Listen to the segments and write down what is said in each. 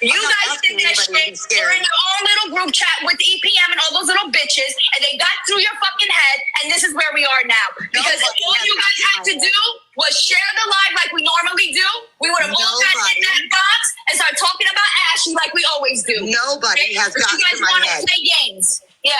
You guys did that shit. You're in your own little group chat with EPM and all those little bitches, and they got through your fucking head, and this is where we are now. Because all you guys had to do was share the live like we normally do. We would have all got in that box and start talking about Ashley like we always do. Nobody has gotten to my head. Play games. Yeah.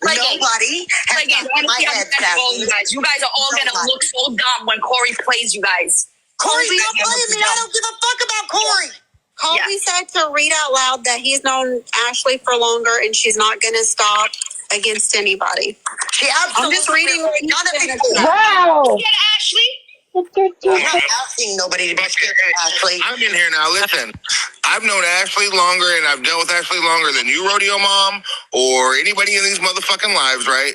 Nobody has gotten to my head, Sassy. You guys are all going to look so dumb when Corey plays you guys. Corey's not playing me. I don't give a fuck about Corey. Colby said to read out loud that he's known Ashley for longer and she's not going to stop against anybody. She absolutely. I'm just reading. None of it. Wow. Get Ashley. I'm not asking nobody to be scared of Ashley. I'm in here now. Listen, I've known Ashley longer and I've dealt with Ashley longer than you, Rodeo Mom, or anybody in these motherfucking lives, right?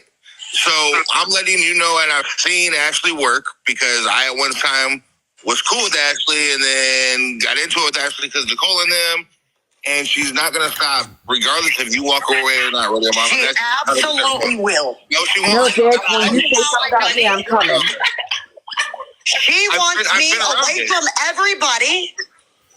So I'm letting you know, and I've seen Ashley work because I at one time was cool with Ashley and then got into it with Ashley because Nicole and them, and she's not going to stop regardless if you walk away or not, Rodeo Mom. She absolutely will. No, she No, won't. bitch, when you say something about me, I'm coming. She wants me away from everybody.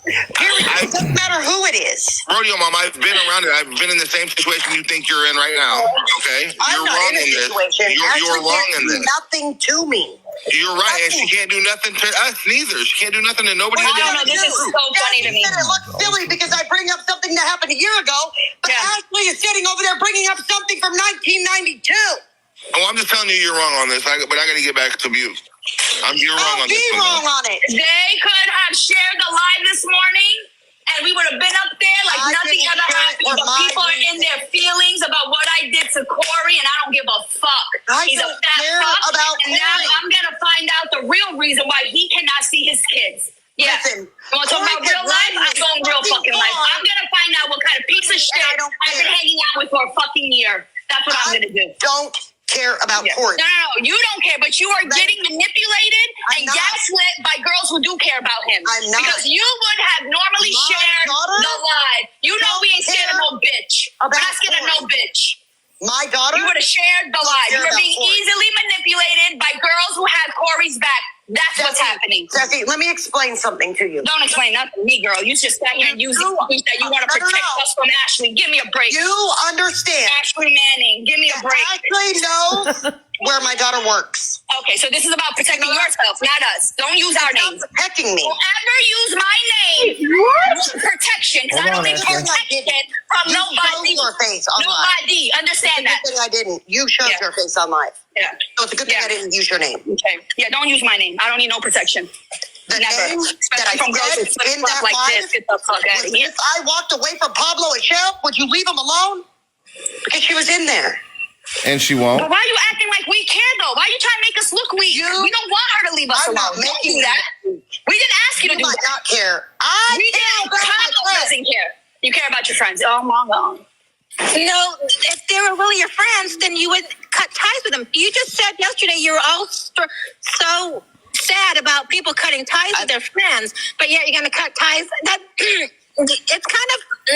Period. It doesn't matter who it is. Rodeo Mom, I've been around it. I've been in the same situation you think you're in right now. Okay? I'm You're not wrong in a in this. situation. You're wrong in this. Nothing to me. You're right, and she can't do nothing to us neither. She can't do nothing to nobody. I don't know. This is so funny to me. It looks silly because I bring up something that happened a year ago, but Ashley is sitting over there bringing up something from 1992. Oh, I'm just telling you, you're wrong on this. But I got to get back to you. You're wrong on this. Be wrong on it. They could have shared the live this morning, and we would have been up there like nothing ever happened. But people are in their feelings about what I did to Corey, and I don't give a fuck. He's a fat fuck. And now I'm going to find out the real reason why he cannot see his kids. Yeah. Listen, you want to talk about real life? I'm going real fucking life. I'm going to find out what kind of piece of shit I've been hanging out with for a fucking year. That's what I'm going to do. Don't care about Corey. No, you don't care, but you are getting manipulated and gaslit by girls who do care about him. I'm not. Because you would have normally shared the live. You know we ain't scared of no bitch. We're not scared of no bitch. My daughter? You would have shared the live. You're being easily manipulated by girls who have Corey's back. That's what's happening. Sassy, let me explain something to you. Don't explain nothing to me, girl. You just sat here and used the speech that you want to protect us from Ashley. Give me a break. You understand. Ashley Manning, give me a break. Ashley knows where my daughter works. Okay, so this is about protecting yourself, not us. Don't use our names. Protecting me. Don't ever use my name for protection, because I don't need protection from nobody. You showed your face on live. Nobody. Understand that. It's a good thing I didn't. You showed your face on live. Yeah. So it's a good thing I didn't use your name. Okay. Yeah, don't use my name. I don't need no protection. The Never. name that I said in that live, get the fuck out of here. if I walked away from Pablo and Shell, would you leave him alone? Because she was in there. And she won't. But why are you acting like we care, though? Why are you trying to make us look weak? We don't want her to leave us I'm alone. not making that. We didn't ask you to do might that. not care. We didn't. Pablo doesn't care. You care about your friends. Oh, my God. No, if they were really your friends, then you would cut ties with them. You just said yesterday you were all so sad about people cutting ties with their friends, but yet you're going to cut ties. That it's kind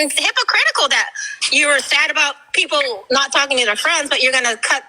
of hypocritical that you were sad about people not talking to their friends, but you're going to cut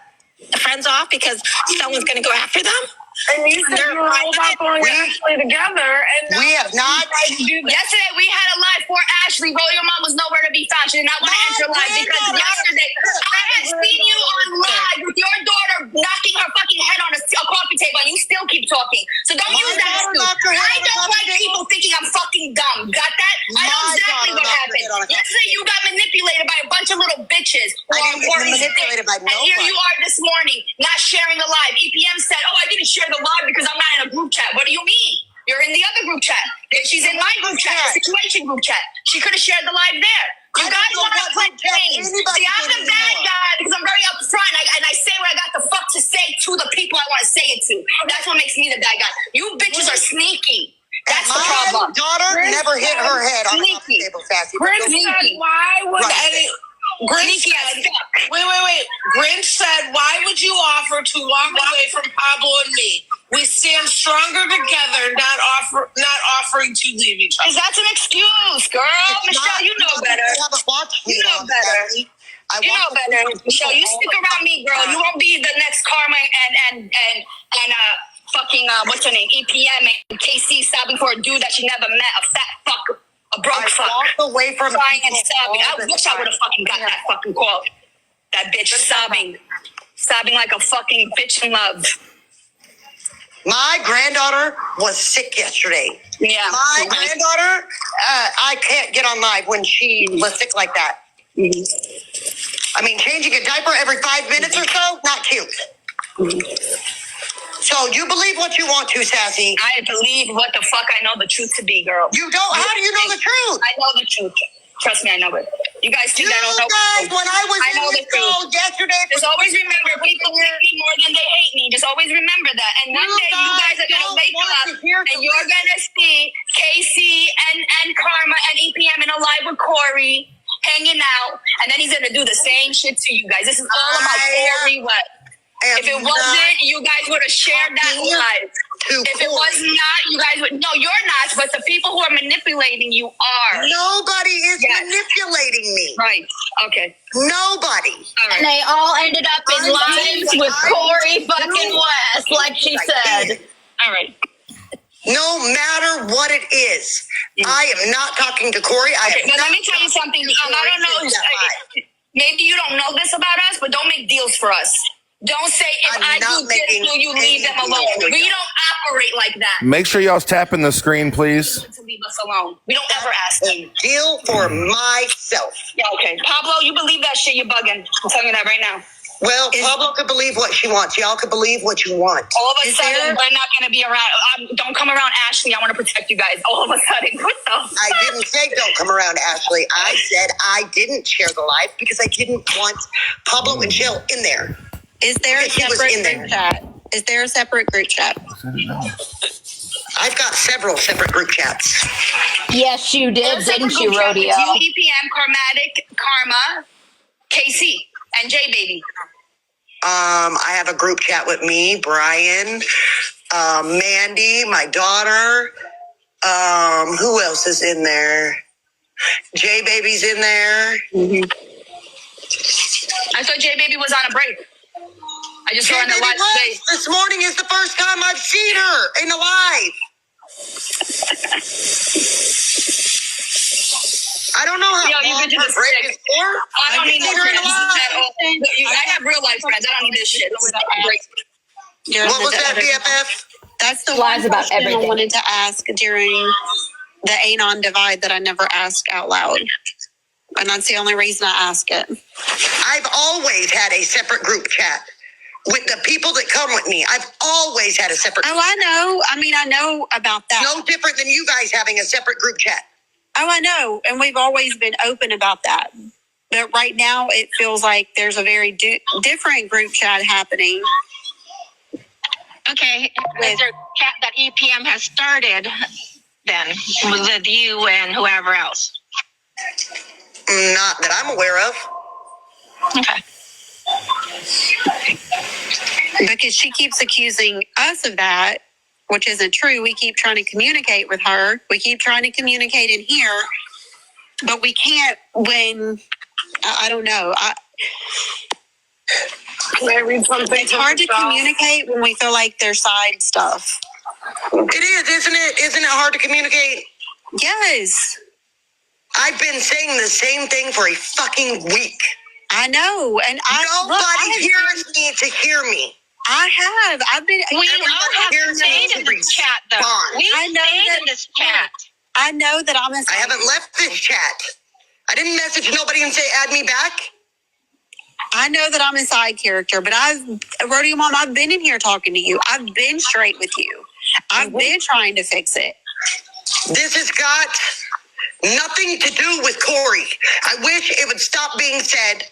friends off because someone's going to go after them. And you said you were all about going Ashley together, and we have not. Yesterday we had a live for Ashley. Your mom was nowhere to be found. She did not want to enter live because yesterday I had seen you on live with your daughter knocking her fucking head on a coffee table, and you still keep talking. So don't use that excuse. I don't like people thinking I'm fucking dumb. Got that? I know exactly what happened. Yesterday you got manipulated by a bunch of little bitches. I didn't get manipulated by nobody. And here you are this morning, not sharing the live. EPM said, "Oh, I didn't share the live because I'm not in a group chat." What do you mean? You're in the other group chat. She's in my group chat, the situation group chat. She could have shared the live there. You guys want to play games. See, I'm the bad guy because I'm very upfront and I say what I got the fuck to say to the people I want to say it to. That's what makes me the bad guy. You bitches are sneaky. That's the problem. My daughter never hit her head on the coffee table, Sassy. Grinch said, why would Grinch said, wait. Grinch said, why would you offer to walk away from Pablo and me? We stand stronger together, not offering to leave each other. Because that's an excuse, girl. Michelle, you know better. You know better. You know better, Michelle. You stick around me, girl. You won't be the next Karma and fucking what's her name? EPM and KC stopping for a dude that she never met, a fat fuck A broke fuck. Walked away from crying and people sobbing. all I the wish I would have fucking got that fucking call. That bitch sobbing like a fucking bitch in love. My granddaughter was sick yesterday. Yeah. My granddaughter, I can't get on live when she was sick like that. I mean, changing a diaper every 5 minutes or so, not cute. So you believe what you want to, Sassy. I believe what the fuck I know the truth to be, girl. You don't? How do you know the truth? I know the truth. Trust me, I know it. You guys think I don't know? You guys, when I was in this show yesterday, just always remember, people hate me more than they hate me. Just always remember that. And one day you guys are gonna wake up and you're gonna see Casey and Karma and EPM in a live with Corey hanging out, and then he's gonna do the same shit to you guys. This is all about Corey. What? If it wasn't, you guys would have shared that live. If it was not, you guys would. No, you're not. But the people who are manipulating you are. Nobody is manipulating me. Right. Okay. Nobody. All right. And they all ended up in lives with Corey fucking West, like she said. All right. No matter what it is, I am not talking to Corey. Let me tell you something. I don't know. Maybe you don't know this about us, but don't make deals for us. Don't say, if I do this, will you leave them alone? We don't operate like that. Make sure y'all's tapping the screen, please. To leave us alone. We don't ever ask them. A deal for myself. Yeah, okay. Pablo, you believe that shit, you're bugging. I'm telling you that right now. Well, Pablo could believe what she wants. Y'all could believe what you want. All of a sudden, we're not going to be around. Don't come around Ashley. I want to protect you guys. All of a sudden. What the fuck? I didn't say don't come around Ashley. I said I didn't share the live because I didn't want Pablo and Jill in there. Is there a separate group chat? Is there a separate group chat? I've got several separate group chats. Yes, you did, didn't you, Rodeo? You, EPM, Karmatic, Karma, KC, and J Baby. I have a group chat with me, Brian, Mandy, my daughter. Who else is in there? J Baby's in there. Mm-hmm. I thought J Baby was on a break. I just saw in the live today. This morning is the first time I've seen her in the live. I don't know how long her break is for. I don't need no friends at all. I have real life friends. I don't need this shit. What was that, BFF? That's the Lies one about question everything. I wanted to ask during the Anon divide that I never asked out loud. And that's the only reason I ask it. I've always had a separate group chat with the people that come with me. I've always had a separate. Oh, I know. I mean, I know about that. No different than you guys having a separate group chat. Oh, I know. And we've always been open about that. But right now, it feels like there's a very different group chat happening. Okay, is there a chat that EPM has started then with you and whoever else? Not that I'm aware of. Okay. Because she keeps accusing us of that, which isn't true. We keep trying to communicate with her. We keep trying to communicate in here, but we can't when, I don't know. Can I read something? It's hard to communicate when we feel like there's side stuff. It is, isn't it? Isn't it hard to communicate? Yes. I've been saying the same thing for a fucking week. I know. And nobody hears me to hear me. I have. I've been. We all have stayed in this chat, though. We stayed in this chat. I know that I'm a. I haven't left this chat. I didn't message nobody and say add me back. I know that I'm a side character, but Rodeo Mom, I've been in here talking to you. I've been straight with you. I've been trying to fix it. This has got nothing to do with Corey. I wish it would stop being said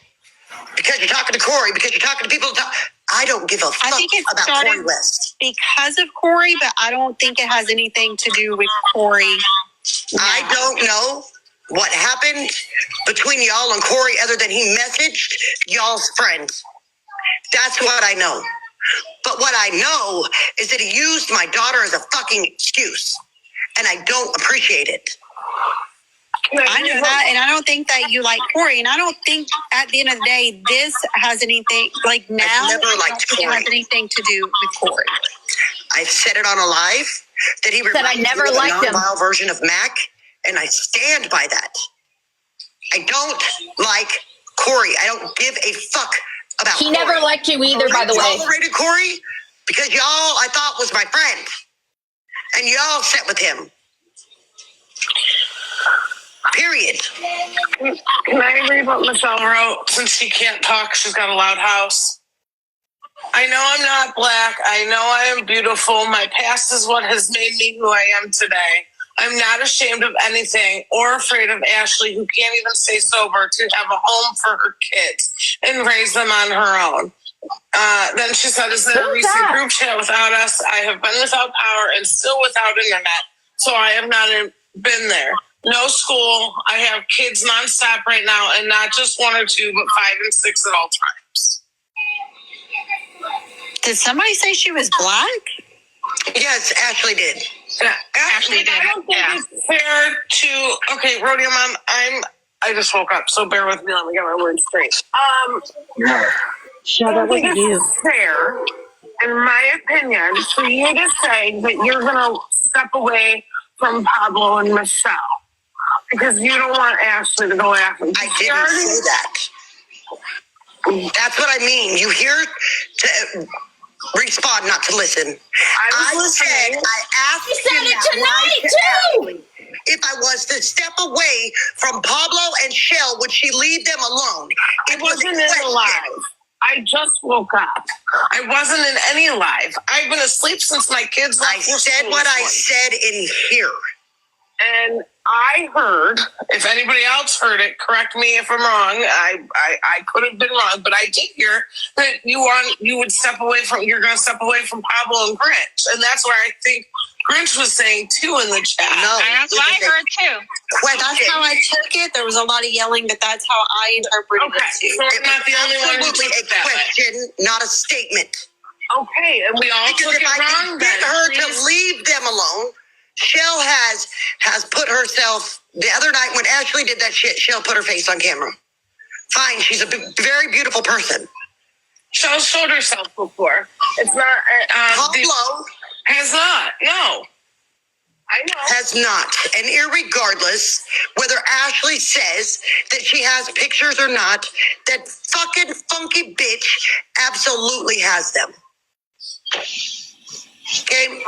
because you're talking to Corey, because you're talking to people. I don't give a fuck about Corey West. Because of Corey, but I don't think it has anything to do with Corey. I don't know what happened between y'all and Corey other than he messaged y'all's friends. That's what I know. But what I know is that he used my daughter as a fucking excuse. And I don't appreciate it. I know that, and I don't think that you like Corey. And I don't think at the end of the day, this has anything, like now, I've never liked it has anything to do with Corey. I've said it on a live that he Said I never liked him. non-vile version of Mac and I stand by that. I don't like Corey. I don't give a fuck about He Corey. never liked you either, by the way. I tolerated Corey because y'all I thought was my friend. And y'all sat with him. Period. Can I read what Michelle wrote? Since she can't talk, she's got a loud house. I know I'm not black. I know I am beautiful. My past is what has made me who I am today. I'm not ashamed of anything or afraid of Ashley, who can't even stay sober, to have a home for her kids and raise them on her own. Then she said, is there a recent group chat without us? I have been without power and still without internet, so I have not been there. No school. I have kids nonstop right now, and not just 1 or 2, but 5 and 6 at all times. Did somebody say she was black? Yes, Ashley did. Yeah, Ashley did. I don't think it's fair to. Okay, Rodeo Mom. I just woke up, so bear with me. Let me get my words straight. I don't think it's fair, in my opinion, for you to say that you're going to step away from Pablo and Michelle because you don't want Ashley to go after them. I didn't say that. That's what I mean. You hear to respond, not to listen. I asked You said it tonight, too. if I was to step away from Pablo and Shell, would she leave them alone? I wasn't in the live. I just woke up. I wasn't in any live. I've been asleep since my kids left. I said what I said in here. And I heard, if anybody else heard it, correct me if I'm wrong. I could have been wrong, but I did hear that you would step away from, you're going to step away from Pablo and Grinch. And that's where I think Grinch was saying too in the chat. No, That's what I heard too. That's how I took it. There was a lot of yelling, but that's how I interpreted it too. So I'm not the only one who Absolutely took a that way. question, not a statement. Okay, and we all Because took if it I wrong can get then. her Please. to leave them alone, Shell has put herself, the other night when Ashley did that shit, Shell put her face on camera. Fine, she's a very beautiful person. Shell showed herself before. It's not. Pablo Has not. No. I know. has not. And irregardless whether Ashley says that she has pictures or not, that fucking funky bitch absolutely has them. Okay?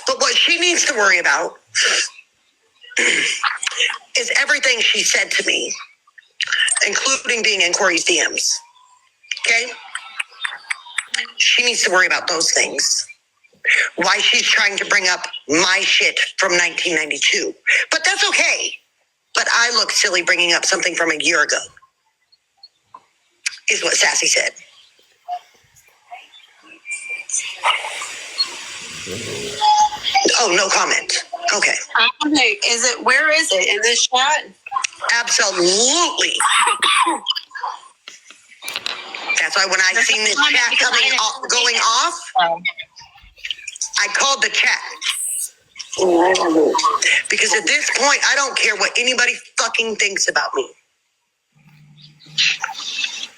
But what she needs to worry about is everything she said to me, including being in Corey's DMs. Okay? She needs to worry about those things. Why she's trying to bring up my shit from 1992. But that's okay. But I look silly bringing up something from a year ago, is what Sassy said. Oh, no comment. Okay. Okay, where is it? In this chat? Absolutely. That's why when I seen this chat going off, I called the chat. Because at this point, I don't care what anybody fucking thinks about me.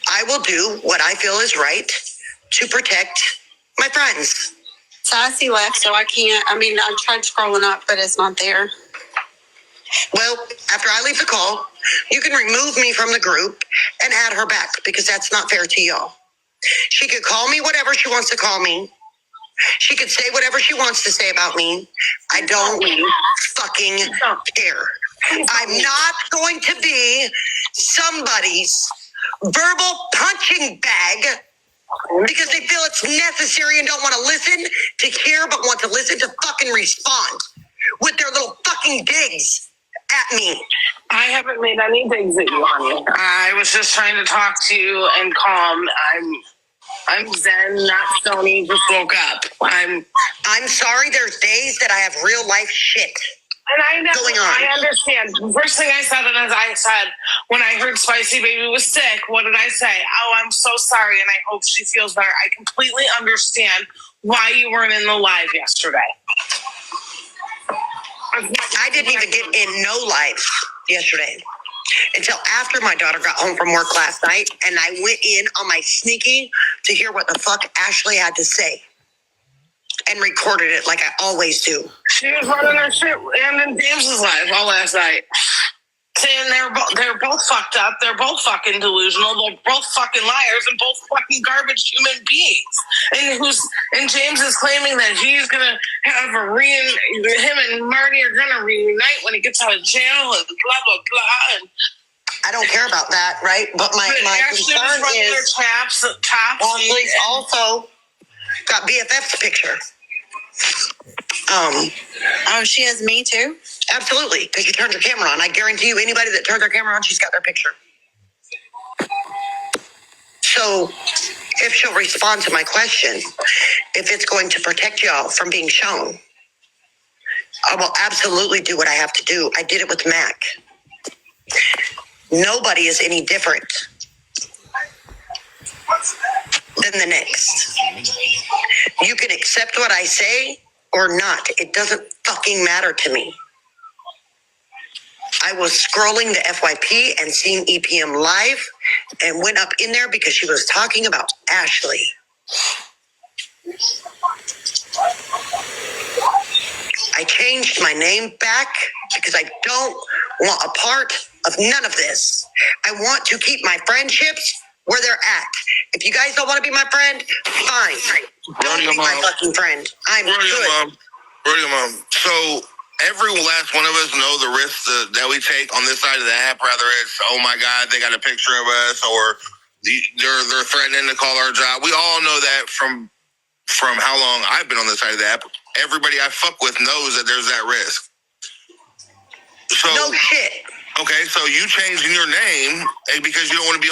I will do what I feel is right to protect my friends. Sassy left, so I can't. I mean, I tried scrolling up, but it's not there. Well, after I leave the call, you can remove me from the group and add her back because that's not fair to y'all. She could call me whatever she wants to call me. She could say whatever she wants to say about me. I don't fucking care. I'm not going to be somebody's verbal punching bag because they feel it's necessary and don't want to listen to hear, but want to listen to fucking respond with their little fucking digs at me. I haven't made any digs at you, honey. I was just trying to talk to you and calm. I'm zen, not stony, just woke up. I'm sorry there's days that I have real life shit. And I understand. The first thing I said, and as I said, when I heard Spicy Baby was sick, what did I say? Oh, I'm so sorry, and I hope she feels better. I completely understand why you weren't in the live yesterday. I didn't even get in no live yesterday until after my daughter got home from work last night, and I went in on my sneaky to hear what the fuck Ashley had to say. and recorded it like I always do. She was running her shit and in James's life all last night. Saying they're both fucked up, they're both fucking delusional, they're both fucking liars and both fucking garbage human beings. And James is claiming that he's gonna have him and Marty are gonna reunite when he gets out of jail and blah blah blah. And I don't care about that, right? But my concern is Ashley's also got BFF's picture. Oh, she has me too? Absolutely, because she turns her camera on. I guarantee you, anybody that turns their camera on, she's got their picture. So, if she'll respond to my question, if it's going to protect y'all from being shown, I will absolutely do what I have to do. I did it with Mac. Nobody is any different than the next. You can accept what I say or not. It doesn't fucking matter to me. I was scrolling the FYP and seeing EPM live and went up in there because she was talking about Ashley. I changed my name back because I don't want a part of none of this. I want to keep my friendships where they're at. If you guys don't want to be my friend, fine. Don't be my fucking friend. I'm good. Rodeo Mom. So every last one of us know the risks that we take on this side of the app, whether it's, oh my God, they got a picture of us, or they're threatening to call our job. We all know that from how long I've been on this side of the app. Everybody I fuck with knows that there's that risk. So, no shit. Okay, so you changing your name because you don't want to be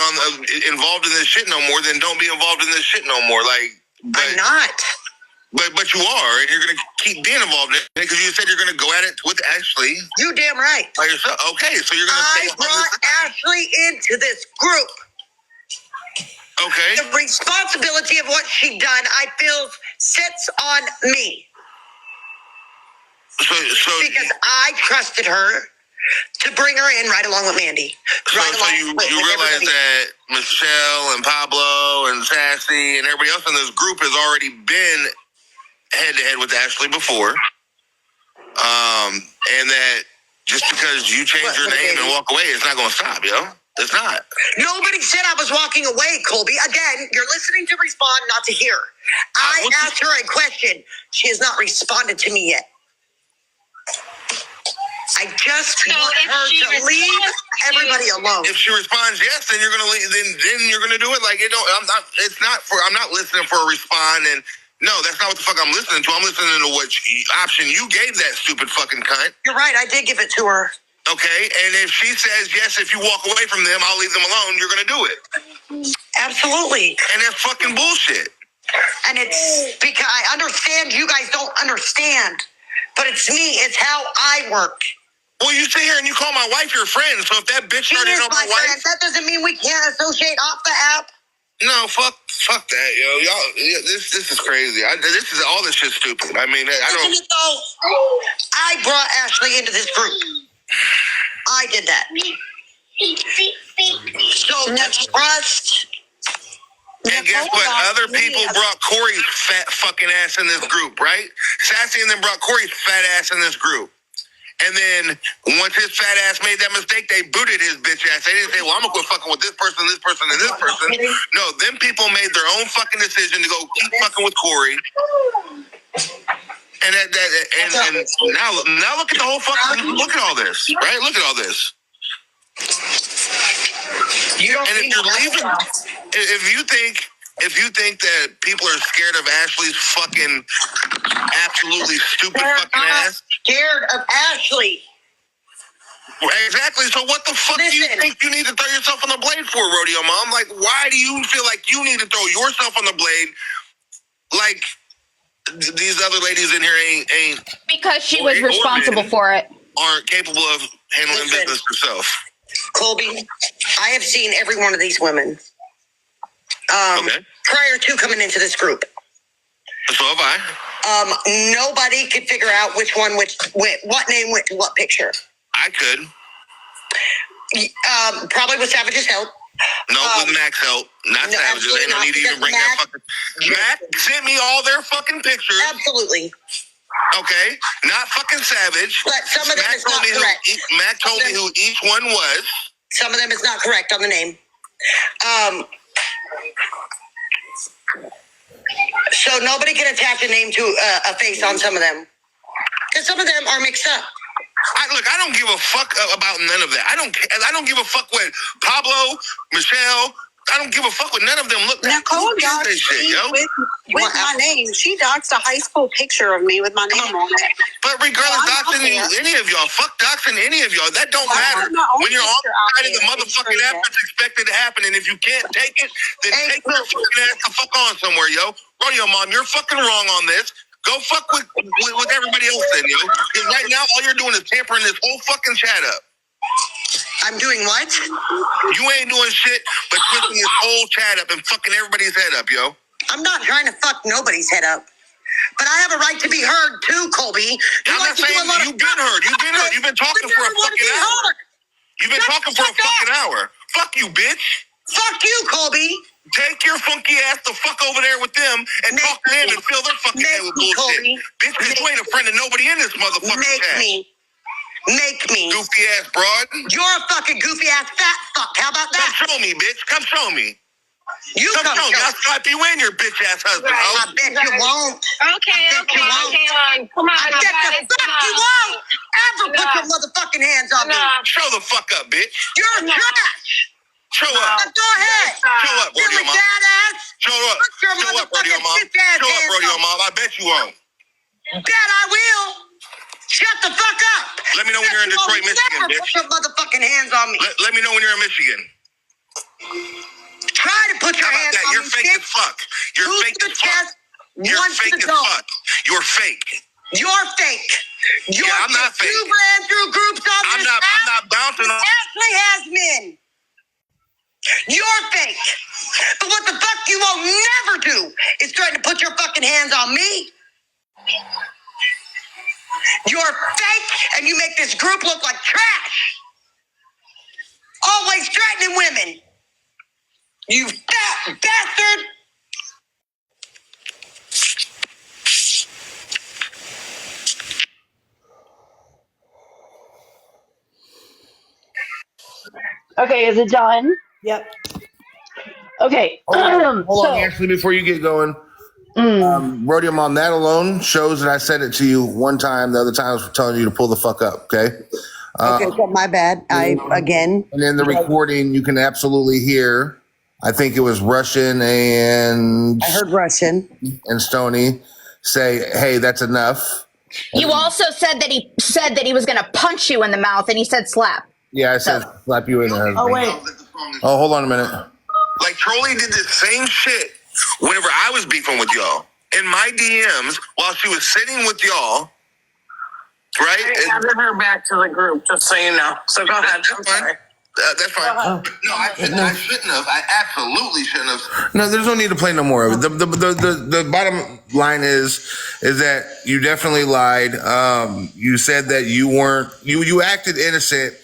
involved in this shit no more, then don't be involved in this shit no more. I'm not. But you are, and you're going to keep being involved in it because you said you're going to go at it with Ashley. You damn right. By yourself. Okay, so you're going to stay. I brought Ashley into this group. Okay. The responsibility of what she done, I feel, sits on me. So because I trusted her to bring her in right along with Mandy. So you realize that Michelle and Pablo and Sassy and everybody else in this group has already been head-to-head with Ashley before. And that just because you change your name and walk away, it's not going to stop, yo. It's not. Nobody said I was walking away, Colby. Again, you're listening to respond, not to hear. I asked her a question. She has not responded to me yet. I just want her to leave everybody alone. If she responds yes, then you're gonna leave. Then you're gonna do it. Like it don't. I'm not. It's not for. I'm not listening for a respond. And no, that's not what the fuck I'm listening to. I'm listening to what option you gave that stupid fucking cunt. You're right. I did give it to her. Okay, and if she says yes, if you walk away from them, I'll leave them alone. You're gonna do it. Absolutely. And that's fucking bullshit. And it's because I understand you guys don't understand, but it's me. It's how I work. Well, you sit here and you call my wife your friend, so if that bitch started on my wife... That doesn't mean we can't associate off the app. No, fuck that, yo. Y'all, this is crazy. All this shit's stupid. I mean, I don't... I brought Ashley into this group. I did that. So that's trust. And guess what? Other people brought Corey's fat fucking ass in this group, right? Sassy and then brought Corey's fat ass in this group. And then once his fat ass made that mistake, they booted his bitch ass. They didn't say, well, I'm going to quit fucking with this person, and this person. No, them people made their own fucking decision to go keep fucking with Corey. And now look at the whole fucking, look at all this, right? Look at all this. And if you're leaving, if you think that people are scared of Ashley's fucking absolutely stupid fucking ass, scared of Ashley. Exactly. So what the fuck do you think you need to throw yourself on the blade for, Rodeo Mom? Like, why do you feel like you need to throw yourself on the blade? Like these other ladies in here ain't because she was responsible for it. Aren't capable of handling business herself. Colby, I have seen every one of these women prior to coming into this group. So have I. Nobody could figure out what name went to what picture. I could. Probably with Savage's help. No, with Mac's help, not no, Savage's. They don't need to even bring that fucking. Mac sent me all their fucking pictures. Absolutely. Okay, not fucking Savage. But some of them is not correct. Mac told me who each one was. Some of them is not correct on the name. So nobody can attach a name to a face on some of them. Because some of them are mixed up. Look, I don't give a fuck about none of that. I don't give a fuck what Pablo, Michelle. I don't give a fuck what none of them look like. Nicole doxed me with my name. She doxed a high school picture of me with my name on it. But regardless, doxing any of y'all, fuck doxing any of y'all. That don't matter. When you're on the side of the motherfucking app, it's expected to happen. And if you can't take it, then take your fucking ass the fuck on somewhere, yo. Rodeo Mom, you're fucking wrong on this. Go fuck with everybody else then, yo. Because right now, all you're doing is tampering this whole fucking chat up. I'm doing what? You ain't doing shit but twisting this whole chat up and fucking everybody's head up, yo. I'm not trying to fuck nobody's head up. But I have a right to be heard too, Colby. I'm not saying you've been heard. You've been heard. You've been talking for a fucking hour. You've been talking for a fucking hour. Fuck you, bitch. Fuck you, Colby. Take your funky ass the fuck over there with them and talk to them and fill their fucking head with bullshit. Colby. Bitch, because you ain't a friend of nobody in this motherfucking chat. Make me. Goofy ass broad. You're a fucking goofy ass fat fuck. How about that? Come show me, bitch. Come show me. You come show me. I'll slap you and your bitch ass husband. I bet you won't. Okay. Come on. I bet the fuck you won't ever put your motherfucking hands on me. Show the fuck up, bitch. You're trash. Show up. Go ahead. Show up, Rodeo Mom. Show up. Put your Show up, Rodeo Mom. Show up, Rodeo Mom. I bet you won't. Bet I will. Shut the fuck up. Let me know when you're in Detroit, Michigan, bitch. Put your motherfucking hands on me. Let me know when you're in Michigan. Try to put your hands on me. You're fake as fuck. You're fake as fuck. You're fake as fuck. You're fake. You're fake. I'm not fake. You ran through groups on this app. I'm not bouncing on. Ashley has men. You're fake. But what the fuck you won't never do is try to put your fucking hands on me. You're fake, and you make this group look like trash. Always threatening women. You fat bastard. Okay, is it done? Yep. Okay. Hold on, Ashley, before you get going. Rodeo Mom, that alone shows that I said it to you one time. The other time I was telling you to pull the fuck up, okay? Okay, so my bad. Again. And in the recording, you can absolutely hear, I think it was Russian and... I heard Russian. And Stony say, hey, that's enough. You also said that he was going to punch you in the mouth, and he said slap. Yeah, I said slap you in the... Oh, wait. Oh, hold on a minute. Like, Trolley did the same shit whenever I was beefing with y'all. In my DMs, while she was sitting with y'all, right? I added her back to the group, just so you know. So go ahead. That's fine. That's fine. No, I shouldn't have. I absolutely shouldn't have. No, there's no need to play no more of it. The bottom line is that you definitely lied. You said that you weren't. You acted innocent.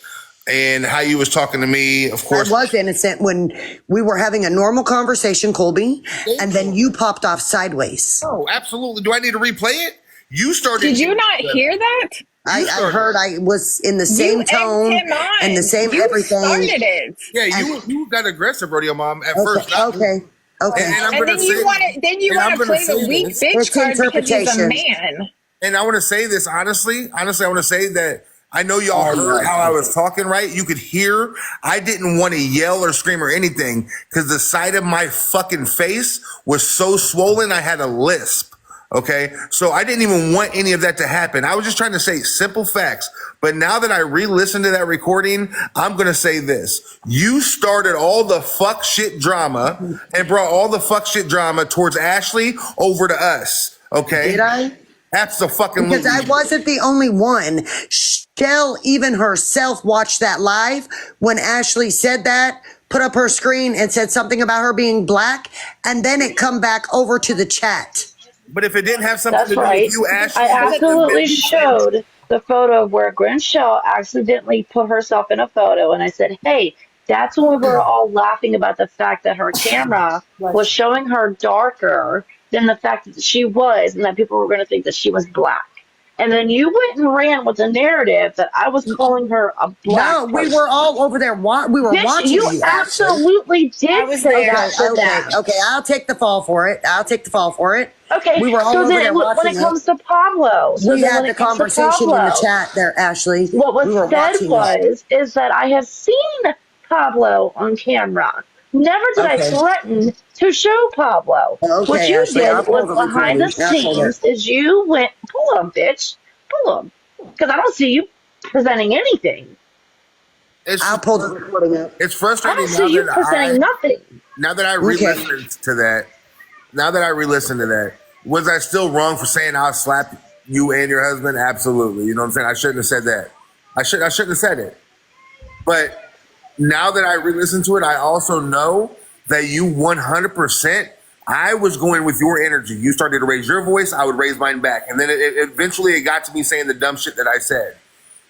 And how you was talking to me, of course. I was innocent when we were having a normal conversation, Colby, and then you popped off sideways. Oh, absolutely. Do I need to replay it? You started. Did you not hear that? I heard I was in the same tone and the same everything. Started it. Yeah, you got aggressive, Rodeo Mom, at first. Okay. And then you want to play the weak bitch card because he's a man. And I want to say this honestly. Honestly, I want to say that I know y'all heard how I was talking, right? You could hear. I didn't want to yell or scream or anything because the side of my fucking face was so swollen I had a lisp. Okay, so I didn't even want any of that to happen. I was just trying to say simple facts. But now that I re-listened to that recording, I'm going to say this. You started all the fuck shit drama and brought all the fuck shit drama towards Ashley over to us. Okay? Did I? Absolutely. Because I wasn't the only one. Shell, even herself, watched that live when Ashley said that, put up her screen and said something about her being black, and then it come back over to the chat. But if it didn't have something to do with you, Ashley, I absolutely showed the photo of where Gwen Shell accidentally put herself in a photo, and I said, "Hey, That's when we were all laughing about the fact that her camera was showing her darker than the fact that she was, and that people were going to think that she was black. And then you went and ran with the narrative that I was calling her a black No, we person. were all over there. We were Bitch, watching you you. absolutely did say that to them. Okay, I'll take the fall for it. Okay, We were all so over then there when watching it comes to Pablo, We had the conversation in the chat there, Ashley. What was We were said watching is that I have seen Pablo on camera. Never did I threaten to show Pablo. Okay, What you Ashley, I'll did pull was the behind the recording. I'll pull it. scenes is you went, pull him, bitch. Pull him. Because I don't see you presenting anything. I'll pull the recording up. It's I frustrating don't see you presenting nothing. now that I re-listened to that. Now that I re-listened to that, was I still wrong for saying I'll slap you and your husband? Absolutely. You know what I'm saying? I shouldn't have said that. I shouldn't have said it. But now that I re-listened to it, I also know that you 100%. I was going with your energy. You started to raise your voice, I would raise mine back. And then eventually it got to me saying the dumb shit that I said.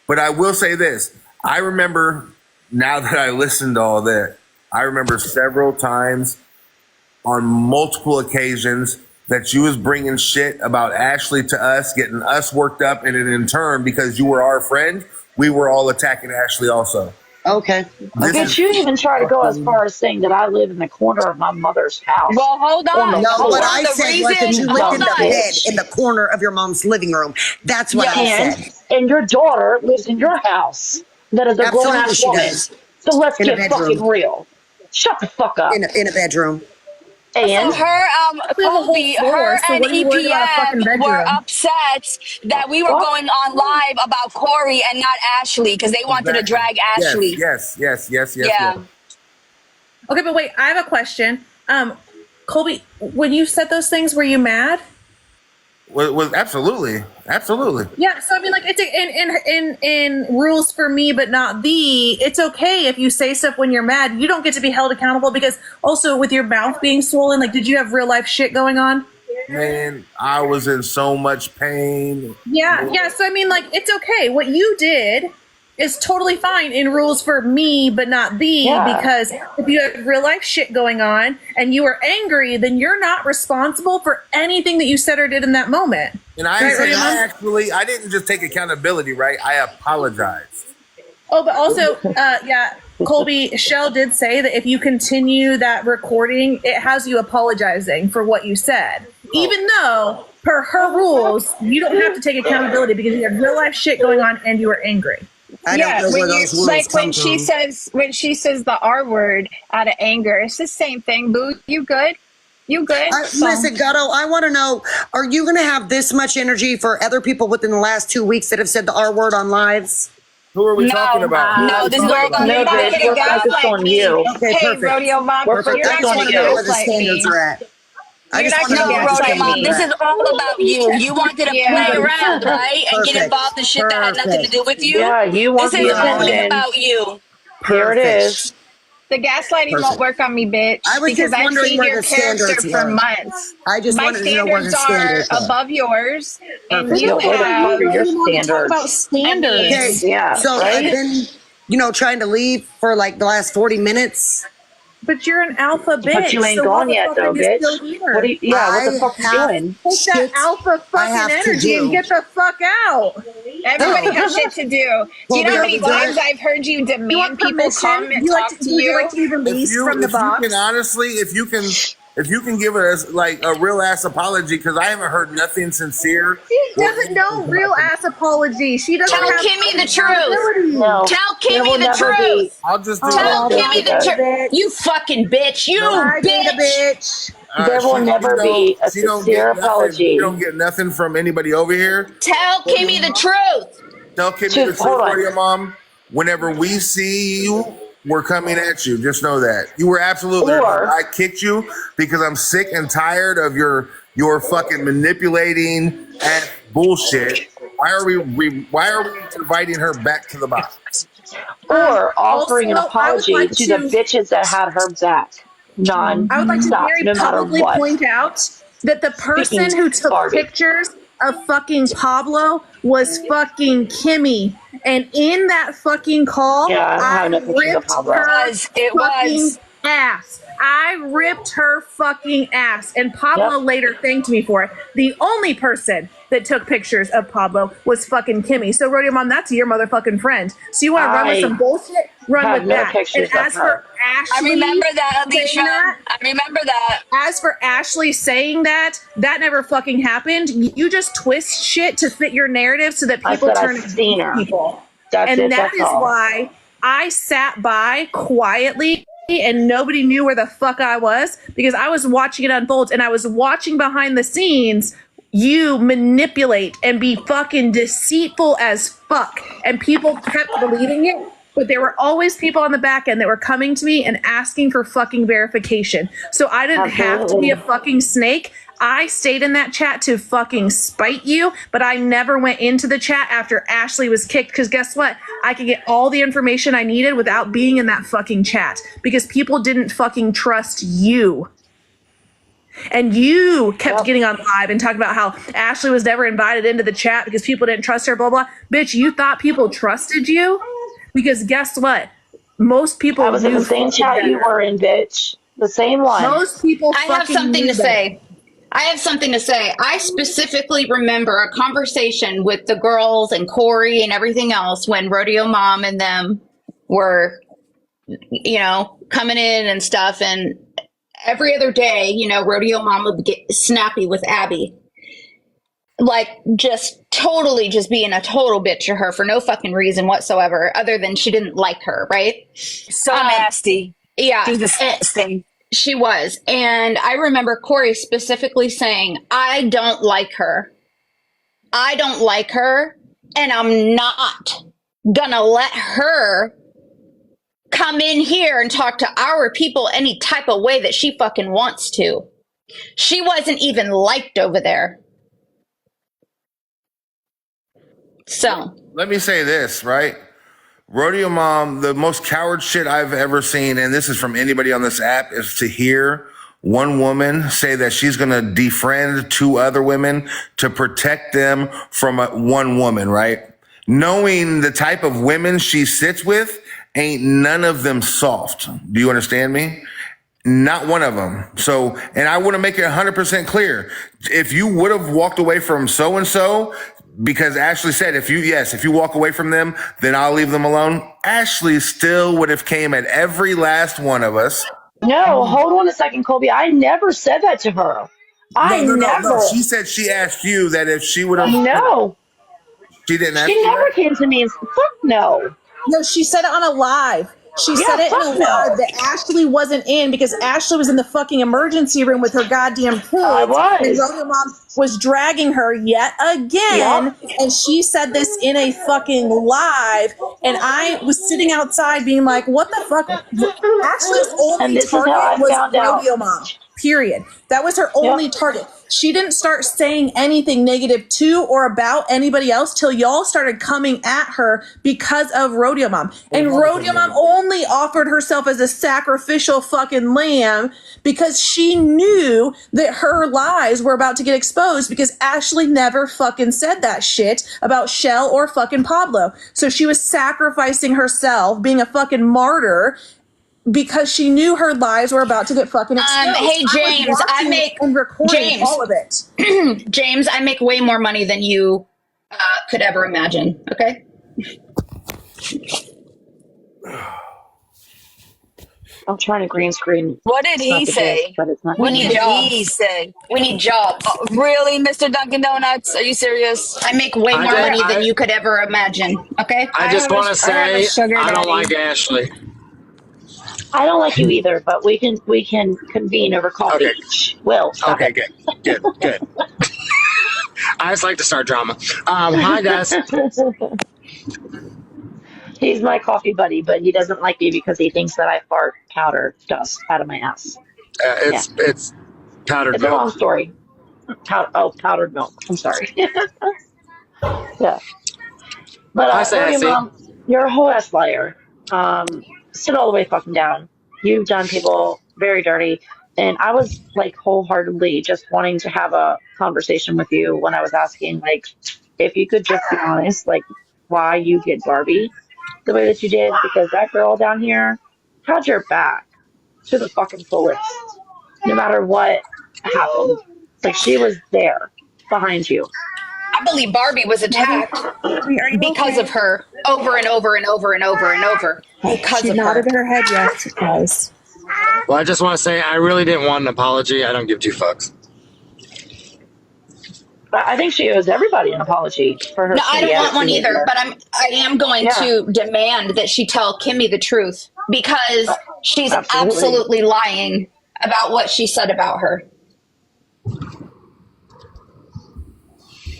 But I will say this. I remember, now that I listened to all that, I remember several times on multiple occasions that you was bringing shit about Ashley to us, getting us worked up, and then in turn, because you were our friend, we were all attacking Ashley also. Okay. Bitch, you even try to go as far as saying that I live in the corner of my mother's house. Well, hold on. No, Hold what on. I The said was that reason- you lived hold in the on. bed in the corner of your mom's living room. That's what I said. And your daughter lives in your house. That is a grown ass woman. does. So let's In a get bedroom. fucking real. Shut the fuck up. In a bedroom. And her, Colby, her and EPM were upset that we were going on live about Corey and not Ashley because they wanted to drag Ashley. Yes. Yeah. Okay, but wait, I have a question. Colby, when you said those things, were you mad? Was absolutely. Yeah, so I mean, like, it's in rules for me, but not thee. It's okay if you say stuff when you're mad. You don't get to be held accountable because also with your mouth being swollen, like, did you have real life shit going on? Man, I was in so much pain. Yeah. So I mean, like, it's okay. What you did is totally fine in rules for me, but not thee, because if you have real life shit going on and you are angry, then you're not responsible for anything that you said or did in that moment. And I didn't just take accountability, right? I apologized. Oh, but also, Colby, Shell did say that if you continue that recording, it has you apologizing for what you said. Even though, per her rules, you don't have to take accountability because you have real life shit going on and you are angry. I don't know where those rules like come when she from. says the R word out of anger, it's the same thing. Boo, you good? You good? Listen, Gatto, I want to know, are you going to have this much energy for other people within the last 2 weeks that have said the R word on lives? Who are we talking about? No, this is where No, bitch, we're focused on you. Okay, Hey, perfect. Rodeo Mom, We're you're focused not on going to you. Where the standards are at. I You're just not want to gonna know get where the Rodeo Mom, standards this are is at. all about you. You wanted to play around, right? And get involved in shit that had nothing to do with you. Yeah, you want This the is only attention. about you. Here it is. The gaslighting won't work on me, bitch. I was because just I've wondering seen where your the character standards for were. months. I just My wanted to know where the standards standards are are. above yours, and Perfect. you Where the fuck have. are your Talk standards? about standards. Okay, Yeah, so right? I've been, trying to leave for like the last 40 minutes. But you're an alpha bitch. But you ain't so why gone the yet, fuck though, are you bitch. still here? What the fuck are you doing? Take that alpha I have fucking to energy do. and get the fuck out. Everybody has shit to do. Do you know how many times I've heard you You demand want people permission? come and You like talk to, to would you? you like to be released from the box? You can honestly, if you can give us like a real ass apology, because I haven't heard nothing sincere. She doesn't know real ass apology. She doesn't Tell have Kimmy the accountability. truth. No. Tell There will Kimmy the never be. truth. I'll just do Tell that. Kimmy the truth. You fucking bitch. You I need a bitch. bitch. There will never be a sincere apology. You don't get nothing from anybody over here. Tell Kimmy the truth. Tell Kimmy the Just hold truth, on. Radio Mom. Whenever we see you, we're coming at you. Just know that. You were absolutely Or- right. I kicked you because I'm sick and tired of your fucking manipulating and bullshit. Why are we inviting her back to the box? Or offering an Also, I would apology like to the to- bitches that had her back. I would like to Non-stop, very no matter publicly what. point out that the person Speaking who took garbage. pictures of fucking Pablo was fucking Kimmy. And in that fucking call, Yeah, I don't have no pictures of ripped Pablo. her It fucking was. ass. I ripped her fucking ass. And Pablo later thanked me for it. The only person that took pictures of Pablo was fucking Kimmy. So, Rodeo Mom, that's your motherfucking friend. So you want to run with some bullshit? Run with no that. pictures And of as her. for Ashley, I remember that, Alicia. saying that, I remember that. as for Ashley saying that never fucking happened. You just twist shit to fit your narrative so that people turn I've seen her. people. That's And it, that that's is all. why I sat by quietly and nobody knew where the fuck I was, because I was watching it unfold and I was watching behind the scenes you manipulate and be fucking deceitful as fuck. And people kept believing it. But there were always people on the back end that were coming to me and asking for fucking verification. So I didn't have to be a fucking snake. I stayed in that chat to fucking spite you, but I never went into the chat after Ashley was kicked, because guess what? I could get all the information I needed without being in that fucking chat, because people didn't fucking trust you. And you kept getting on live and talking about how Ashley was never invited into the chat because people didn't trust her, blah, blah. Bitch, you thought people trusted you? Because guess what? Most people I was in the same chat you were in, bitch. The same one. Most people I have something to say. I specifically remember a conversation with the girls and Corey and everything else when Rodeo Mom and them were, coming in and stuff. And every other day, Rodeo Mom would get snappy with Abby. Like, just totally just being a total bitch to her for no fucking reason whatsoever, other than she didn't like her, right? So nasty. Yeah. She was disgusting. She was. And I remember Corey specifically saying, I don't like her. I don't like her. And I'm not gonna let her come in here and talk to our people any type of way that she fucking wants to. She wasn't even liked over there. So let me say this, right? Rodeo Mom, the most coward shit I've ever seen, and this is from anybody on this app, is to hear one woman say that she's going to defriend two other women to protect them from one woman, right? Knowing the type of women she sits with, ain't none of them soft. Do you understand me? Not one of them. So, and I want to make it 100% clear. If you would have walked away from so-and-so, because Ashley said, if you walk away from them, then I'll leave them alone. Ashley still would have came at every last one of us. No, hold on a second, Colby. I never said that to her. No. She said she asked you that if she would have. No. She didn't ask you. She never came to me and said, fuck no. No, she said it on a live. She said it in a live that Ashley wasn't in because Ashley was in the fucking emergency room with her goddamn kids. I was. And Rodeo Mom was dragging her yet again. Yep. And she said this in a fucking live. And I was sitting outside being like, what the fuck? Ashley's only target was Rodeo Mom. Period. That was her only target. She didn't start saying anything negative to or about anybody else till y'all started coming at her because of Rodeo Mom. And Rodeo Mom only offered herself as a sacrificial fucking lamb because she knew that her lies were about to get exposed because Ashley never fucking said that shit about Shell or fucking Pablo. So she was sacrificing herself, being a fucking martyr, because she knew her lies were about to get fucking exposed. Hey, James, I make and recording all of it. James, I make way more money than you could ever imagine. Okay. I'm trying to green screen. What did he say? But it's not. We need jobs. He say? We need jobs. Oh, really, Mr. Dunkin' Donuts? Are you serious? I make way more money than you could ever imagine. Okay. I just want to say I don't like Ashley. I don't like you either, but we can convene over coffee. Okay. Will. Okay, good. I just like to start drama. Hi, guys. He's my coffee buddy, but he doesn't like me because he thinks that I fart powder dust out of my ass. It's powdered it's milk. A long story. Powdered milk. I'm sorry. Yeah. But Mom, you're a whole ass liar. Sit all the way fucking down. You've done people very dirty. And I was like wholeheartedly just wanting to have a conversation with you when I was asking, like, if you could just be honest, like, why you did Barbie the way that you did, because that girl down here had your back to the fucking fullest, no matter what happened. Like, she was there behind you. I believe Barbie was attacked Barbie, are you because okay? of her over and over and over and over and over because She of her. nodded her head yes, guys. Well, I just want to say I really didn't want an apology. I don't give two fucks. But I think she owes everybody an apology for her. No, I don't want one either, behavior. but I am going to demand that she tell Kimmy the truth because she's absolutely lying about what she said about her.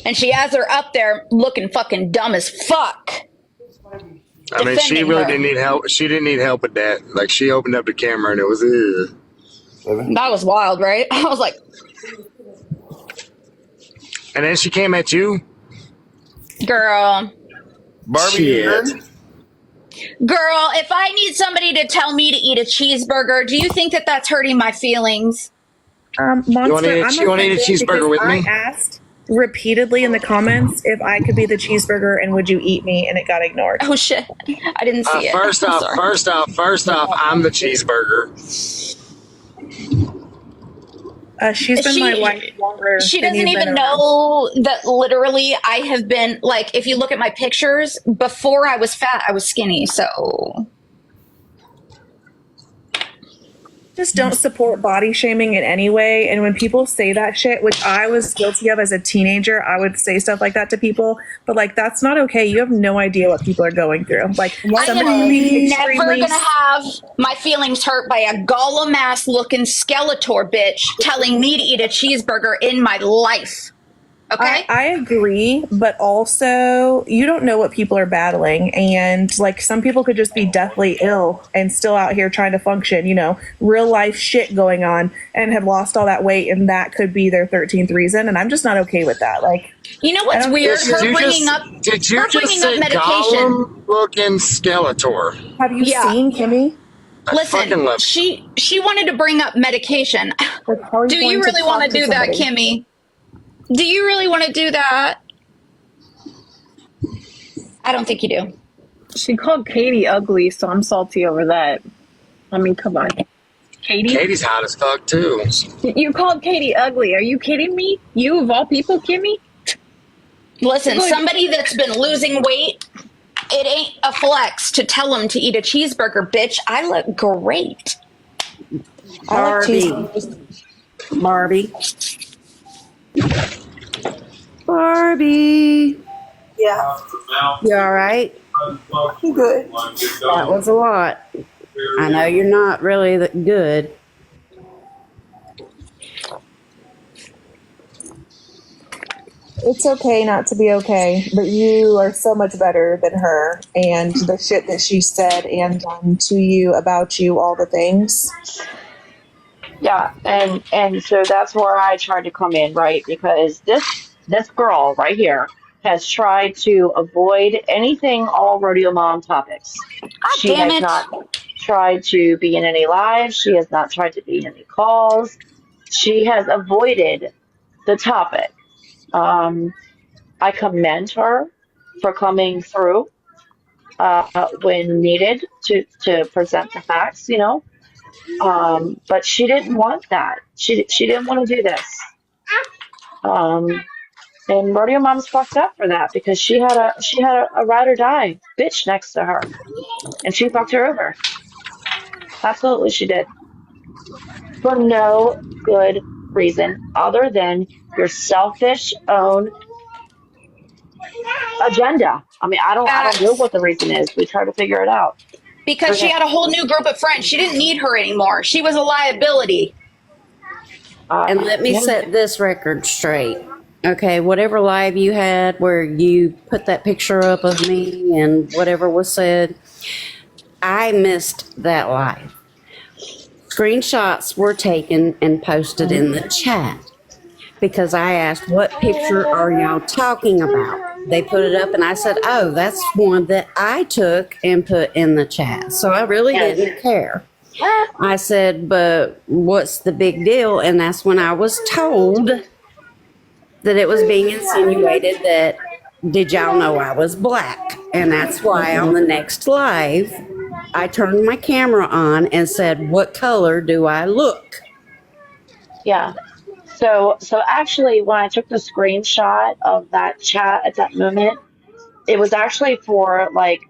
And she has her up there looking fucking dumb as fuck. I mean, she really didn't need help. She didn't need help with that. Like, she opened up the camera and it was, That was wild, right? I was like, and then she came at you. girl. Barbie, Girl, if I need somebody to tell me to eat a cheeseburger, do you think that that's hurting my feelings? Monster, You want to eat a cheeseburger with me? I asked repeatedly in the comments if I could be the cheeseburger and would you eat me, and it got ignored. Oh shit, I didn't see it. First off, I'm the cheeseburger. She's been my wife longer. She than doesn't you've even been know that literally I have been, like, if you look at my pictures, before I was fat, I was skinny, so. Just don't support body shaming in any way. And when people say that shit, which I was guilty of as a teenager, I would say stuff like that to people. But like, that's not okay. You have no idea what people are going through. Like, I am never gonna have my feelings hurt by a Gollum ass looking Skeletor bitch telling me to eat a cheeseburger in my life. Okay. I agree, but also you don't know what people are battling, and like some people could just be deathly ill and still out here trying to function, you know, real life shit going on, and have lost all that weight, and that could be their 13th reason, and I'm just not okay with that. Like, you know what's weird? Her bringing up medication. Looking Skeletor. Have you seen Kimmy? Listen, she wanted to bring up medication. Do you really want to do that, Kimmy? Do you really want to do that? I don't think you do. She called Katie ugly, so I'm salty over that. I mean, come on. Katie's hot as fuck, too. You called Katie ugly. Are you kidding me? You, of all people, Kimmy? Listen, somebody that's been losing weight, it ain't a flex to tell them to eat a cheeseburger, bitch. I look great. Barbie. Barbie. Yeah. You all right? I'm good. That was a lot. I know you're not really that good. It's okay not to be okay, but you are so much better than her, and the shit that she said and done to you, about you, all the things. Yeah, and so that's where I tried to come in, right? Because this girl right here has tried to avoid anything all Rodeo Mom topics. She has not tried to be in any lives. She has not tried to be in any calls. She has avoided the topic. I commend her for coming through when needed to present the facts, you know. But she didn't want that. She didn't want to do this. And Rodeo Mom's fucked up for that because she had a ride or die bitch next to her, and she fucked her over. Absolutely, she did. For no good reason other than your selfish own agenda. I mean, I don't know what the reason is. We try to figure it out. Because she had a whole new group of friends. She didn't need her anymore. She was a liability. And let me set this record straight. Okay, whatever live you had where you put that picture up of me and whatever was said, I missed that live. Screenshots were taken and posted in the chat because I asked, what picture are y'all talking about? They put it up and I said, oh, that's one that I took and put in the chat. So I really didn't care. I said, but what's the big deal? And that's when I was told that it was being insinuated that, did y'all know I was black? And that's why on the next live, I turned my camera on and said, what color do I look? Yeah. So actually, when I took the screenshot of that chat at that moment, it was actually for like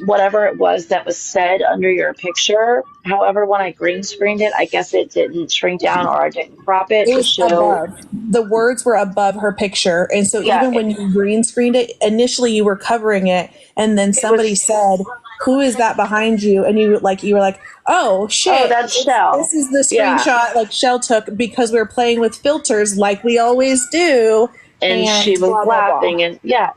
whatever it was that was said under your picture. However, when I green screened it, I guess it didn't shrink down or I didn't crop it It to was show. above. The words were above her picture. And so Yeah, even when you green screened it, initially you were covering it and then it somebody was. said, who is that behind you? And you were like, oh Oh, shit, that's Shell. this is the Yeah, screenshot like Shell took because we were playing with filters like we always do. and And she was blah, blah, blah. laughing, and yeah,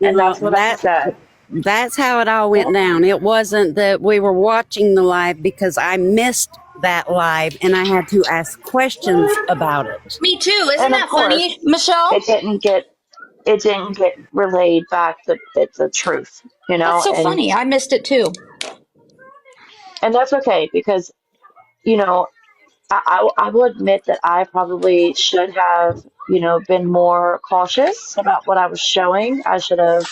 and Well, that's what I said. that's how it all went down. It wasn't that we were watching the live because I missed that live and I had to ask questions about it. Me too. Isn't And of that course, funny, Michelle? it didn't get relayed back the truth, That's so and funny. I missed it too. that's okay because you know I will admit that I probably should have, been more cautious about what I was showing. I should have,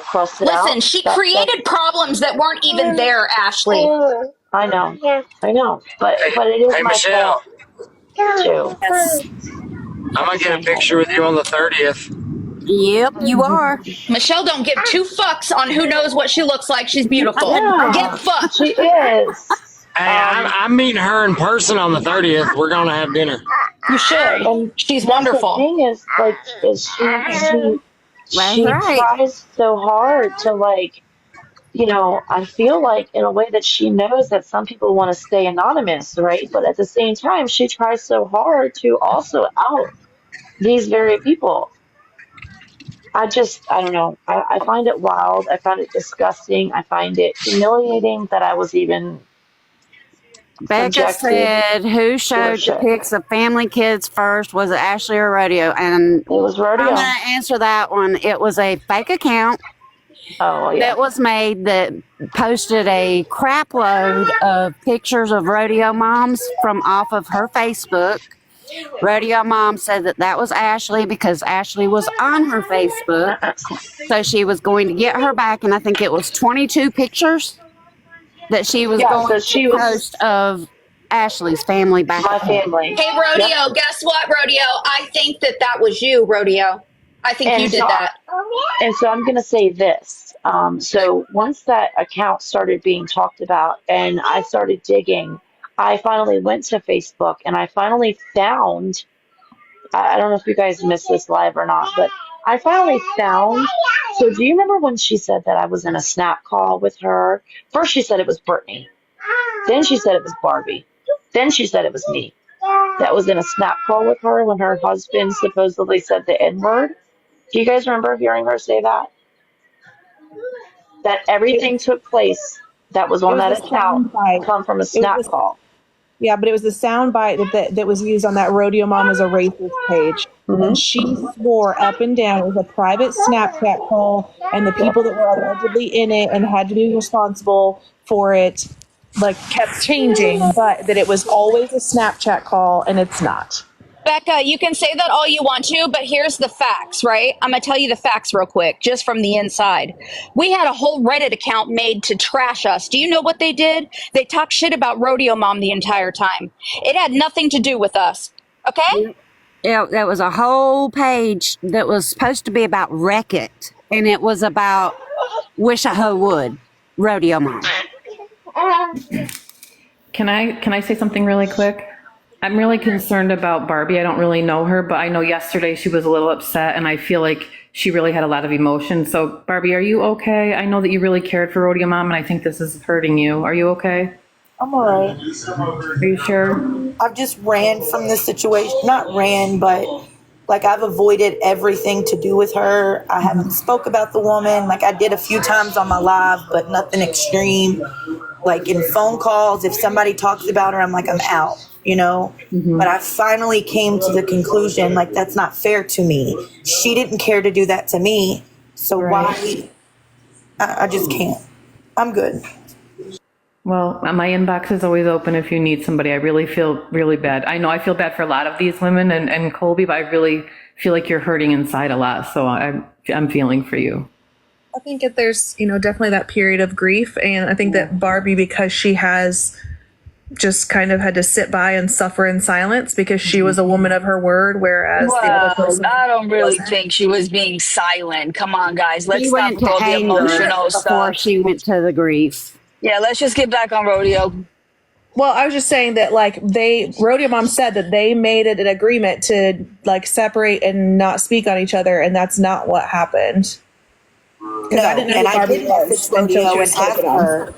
crossed it out. Listen, she That created problems that weren't even there, Ashley. I know, but Hey, it is hey, my fault Michelle, too. Yes. I'm gonna get a picture with you on the 30th. Yep, you are. Michelle don't give two fucks on who knows what she looks like. She's beautiful. Get Yeah, fucked. she is. Hey, I'm meeting her in person on the 30th. We're gonna have dinner. You should. And She's that's the wonderful. thing is like is That's she right. tries so hard to like. I feel like in a way that she knows that some people want to stay anonymous, right? But at the same time, she tries so hard to also out these very people. I don't know. I find it wild. I find it disgusting. I find it humiliating that I was even Becca subjected said, who to her showed the shit. pics of family kids first? Was it Ashley or Rodeo? And It was I'm going rodeo. to answer that one. It was a fake account Oh, well, yeah. that was made that posted a crap load of pictures of rodeo moms from off of her Facebook. Rodeo mom said that that was Ashley because Ashley was on her Facebook. So she was going to get her back, and I think it was 22 pictures that she was Yeah, going so to she was post of Ashley's family back my at home. family. Hey, Rodeo, guess what, Rodeo? I think that was you, Rodeo. I think you And did so, that. I'm going to say this. So once that account started being talked about and I started digging, I finally went to Facebook and I finally found, I don't know if you guys missed this live or not, but I finally found. So do you remember when she said that I was in a snap call with her? First she said it was Brittany. Then she said it was Barbie. Then she said it was me. That was in a snap call with her when her husband supposedly said the N word. Do you guys remember hearing her say that? That everything took place that was It on was that a account sound bite. come from a It snap was call. Yeah, but it was the sound bite that was used on that Rodeo Mom is a racist page. Hmm. And she swore up and down it was a private Snapchat call, and the Yep. people that were allegedly in it and had to be responsible for it, like, kept changing, but that it was always a Snapchat call, and it's not. Becca, you can say that all you want to, but here's the facts, right? I'm going to tell you the facts real quick, just from the inside. We had a whole Reddit account made to trash us. Do you know what they did? They talked shit about Rodeo Mom the entire time. It had nothing to do with us. Okay? Yeah, there was a whole page that was supposed to be about Wreck It, and it was about Wish a Hoe Would, Rodeo Mom. Can I say something really quick? I'm really concerned about Barbie. I don't really know her, but I know yesterday she was a little upset, and I feel like she really had a lot of emotion. So, Barbie, are you okay? I know that you really cared for Rodeo Mom, and I think this is hurting you. Are you okay? I'm all right. Are you sure? I've just ran from this situation. Not ran, but like I've avoided everything to do with her. I haven't spoke about the woman. Like I did a few times on my live, but nothing extreme. Like in phone calls, if somebody talks about her, I'm like, I'm out, But I finally came to the conclusion, like, that's not fair to me. She didn't care to do that to me. So why? I just can't. I'm good. Well, my inbox is always open if you need somebody. I really feel really bad. I know I feel bad for a lot of these women and Colby, but I really feel like you're hurting inside a lot. So I'm feeling for you. I think that there's, definitely that period of grief. And I think that Barbie, because she has just kind of had to sit by and suffer in silence because she was a woman of her word, whereas the other person I don't really wasn't. think she was being silent. Come on, guys. Let's She stop went with to all the anger emotional before stuff. she went to the grief. Yeah, let's just get back on rodeo. Well, I was just saying that, Rodeo Mom said that they made it an agreement to, separate and not speak on each other, and that's not what happened. No, and I did message Rodeo and ask her,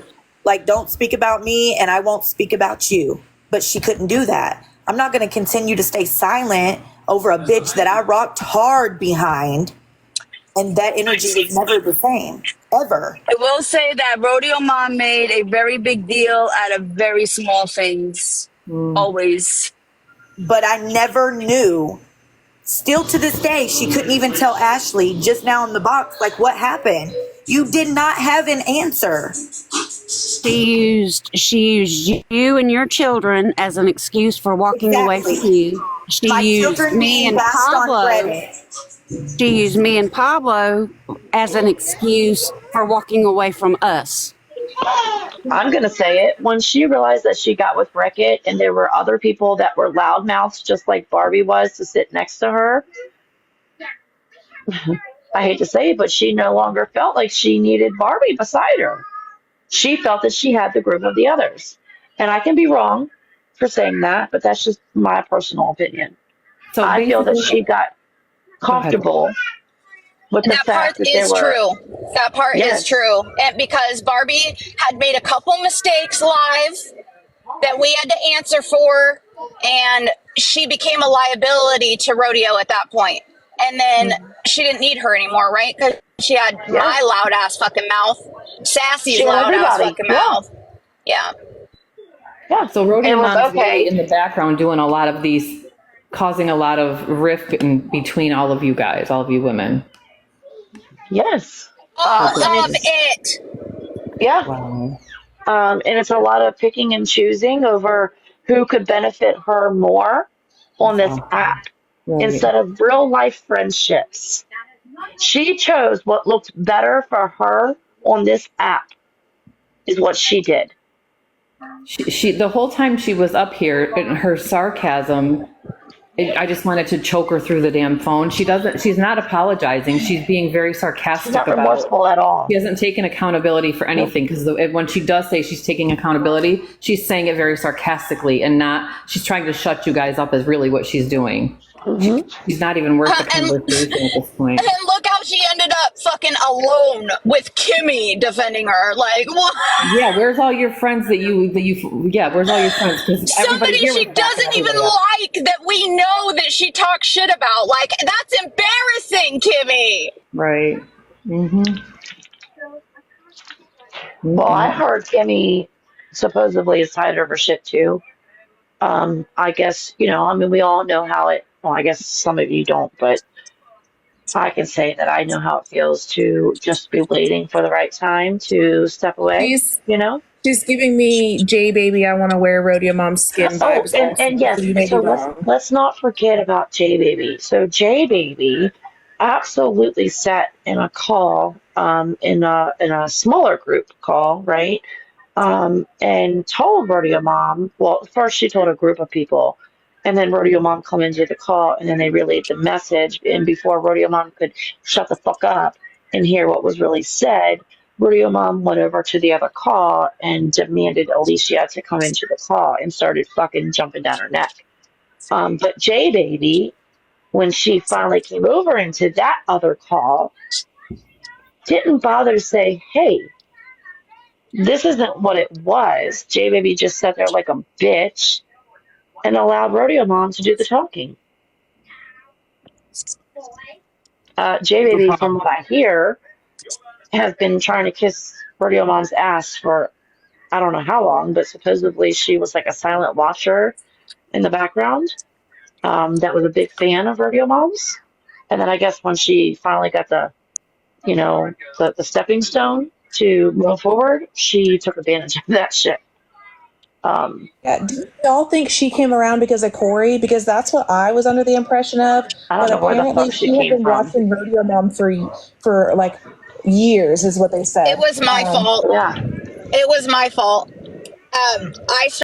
don't speak about me and I won't speak about you. But she couldn't do that. I'm not going to continue to stay silent over a bitch that I rocked hard behind. And that energy was never the same, ever. I will say that Rodeo Mom made a very big deal out of very small things. Always. But I never knew. Still to this day, she couldn't even tell Ashley just now in the box, what happened. You did not have an answer. She used you and your children as an excuse for walking away from you. She used me and Pablo. She used me and Pablo as an excuse for walking away from us. I'm going to say it. When she realized that she got with Beckett and there were other people that were loudmouths just like Barbie was to sit next to her, I hate to say it, but she no longer felt like she needed Barbie beside her. She felt that she had the group of the others. And I can be wrong for saying that, but that's just my personal opinion. So I feel that she got comfortable with the That part fact that is true. That part Yes. is true. And because Barbie had made a couple mistakes live that we had to answer for, and she became a liability to Rodeo at that point. And then she didn't need her anymore, right? Because she had my loud ass fucking mouth, Sassy's She had loud ass everybody. fucking Yeah. mouth. Yeah. Yeah. So Rodeo It was Mom's okay. really in the background doing a lot of these, causing a lot of rift in between all of you guys, all of you women. Yes. All And of it's- it. Yeah. Wow. And it's a lot of picking and choosing over who could benefit her more on this app instead of real life friendships. She chose what looked better for her on this app, is what she did. She the whole time she was up here, in her sarcasm, I just wanted to choke her through the damn phone. She's not apologizing. She's being very sarcastic She's not about remorseful at all. She hasn't taken accountability for anything, because when she does say she's taking accountability, she's saying it very sarcastically and she's trying to shut you guys up is really what she's doing. She's not even worth the conversation at this point. And then look how she ended up fucking alone with Kimmy defending her. Like, what? Yeah, where's all your friends where's all your friends? Somebody she doesn't even like that we know that she talks shit about. Like, that's embarrassing, Kimmy. Right. Well, I heard Kimmy supposedly is tired of her shit too. I guess, we all know how I guess some of you don't, but I can say that I know how it feels to just be waiting for the right time to step away, She's giving me J Baby, I want to wear Rodeo Mom's skin vibes. And yes, so let's not forget about J Baby. So J Baby absolutely sat in a call, in a smaller group call, right? And told Rodeo Mom, well, first she told a group of people, and then Rodeo Mom come into the call, and then they relayed the message. And before Rodeo Mom could shut the fuck up and hear what was really said, Rodeo Mom went over to the other call and demanded Alicia to come into the call and started fucking jumping down her neck. But J Baby, when she finally came over into that other call, didn't bother to say, hey, this isn't what it was. J Baby just sat there like a bitch and allowed Rodeo Mom to do the talking. J Baby, from what I hear, has been trying to kiss Rodeo Mom's ass for I don't know how long, but supposedly she was like a silent watcher in the background that was a big fan of Rodeo Mom's. And then I guess when she finally got the stepping stone, to move forward, she took advantage of that shit. Yeah, do y'all think she came around because of Corey? Because that's what I was under the impression of. I don't But know where the apparently fuck she she had came been from. watching Rodeo Mom for like years, is what they said. It was my fault. Yeah. It was my fault. I